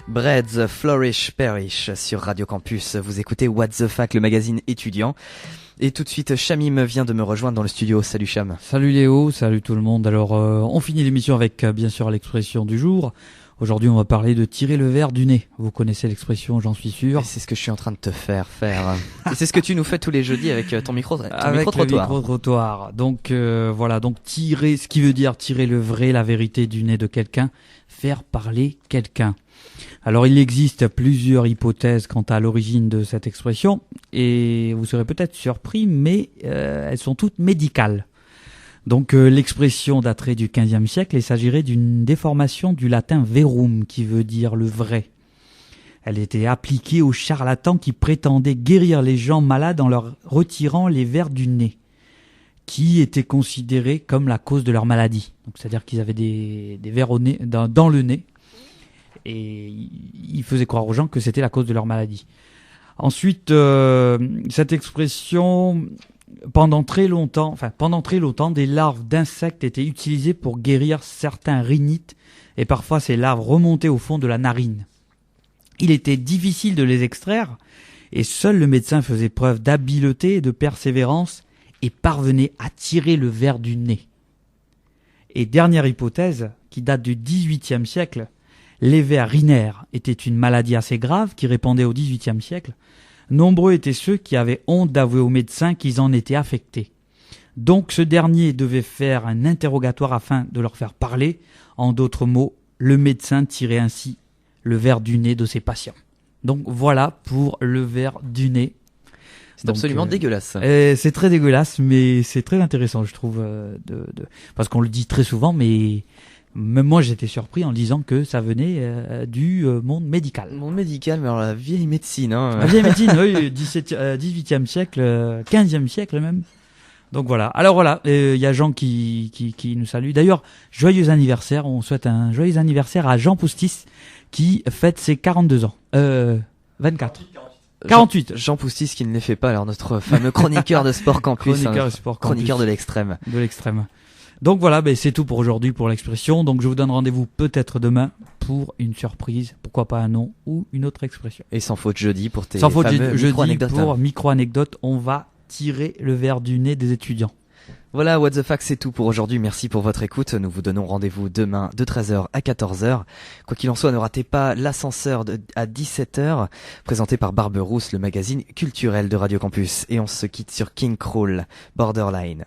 Breads, Flourish, Perish sur Radio Campus. Vous écoutez What the Fac, le magazine étudiant. Et tout de suite, Chamim vient de me rejoindre dans le studio. Salut Cham. Salut Léo, salut tout le monde. Alors, on finit l'émission avec bien sûr l'expression du jour. Aujourd'hui, on va parler de tirer le verre du nez. Vous connaissez l'expression, j'en suis sûr. Et c'est ce que je suis en train de te faire. Et c'est ce que tu nous fais tous les jeudis avec ton micro-trottoir. Avec le micro-trottoir. Donc voilà, donc tirer, ce qui veut dire tirer le vrai, la vérité du nez de quelqu'un, faire parler quelqu'un. Alors il existe plusieurs hypothèses quant à l'origine de cette expression, et vous serez peut-être surpris, mais elles sont toutes médicales. Donc l'expression daterait du XVe siècle, et s'agirait d'une déformation du latin verum, qui veut dire le vrai. Elle était appliquée aux charlatans qui prétendaient guérir les gens malades en leur retirant les vers du nez, qui étaient considérés comme la cause de leur maladie. Donc c'est-à-dire qu'ils avaient des vers au nez, dans le nez, et ils faisaient croire aux gens que c'était la cause de leur maladie. Ensuite, cette expression, pendant très longtemps, des larves d'insectes étaient utilisées pour guérir certains rhinites, et parfois ces larves remontaient au fond de la narine. Il était difficile de les extraire, et seul le médecin faisait preuve d'habileté et de persévérance, et parvenait à tirer le verre du nez. Et dernière hypothèse, qui date du XVIIIe siècle, les vers rhinaires étaient une maladie assez grave qui répandait au XVIIIe siècle. Nombreux étaient ceux qui avaient honte d'avouer au médecin qu'ils en étaient affectés. Donc ce dernier devait faire un interrogatoire afin de leur faire parler. En d'autres mots, le médecin tirait ainsi le verre du nez de ses patients. Donc voilà pour le verre du nez. C'est absolument dégueulasse. C'est très dégueulasse, mais c'est très intéressant, je trouve, parce qu'on le dit très souvent, mais même moi j'étais surpris en disant que ça venait du monde médical. Monde médical, mais alors la vieille médecine. La vieille médecine, oui, 18e siècle, 15e siècle même. Donc voilà. Alors voilà, il y a Jean qui nous salue. D'ailleurs, joyeux anniversaire, on souhaite un joyeux anniversaire à Jean Poustis qui fête ses 42 ans. 24. 48. Jean Poustis qui ne les fait pas, alors notre fameux chroniqueur de Sport Campus. Chroniqueur de l'extrême. De l'extrême. Donc voilà, c'est tout pour aujourd'hui pour l'expression. Donc je vous donne rendez-vous peut-être demain pour une surprise, pourquoi pas un nom ou une autre expression. Et sans faute jeudi pour tes sans faute fameux micro-anecdotes. Pour micro-anecdote, on va tirer le verre du nez des étudiants. Voilà, What the Fac, c'est tout pour aujourd'hui. Merci pour votre écoute. Nous vous donnons rendez-vous demain de 13h à 14h. Quoi qu'il en soit, ne ratez pas l'ascenseur à 17h, présenté par Barberousse, le magazine culturel de Radio Campus. Et on se quitte sur King Crawl, Borderline.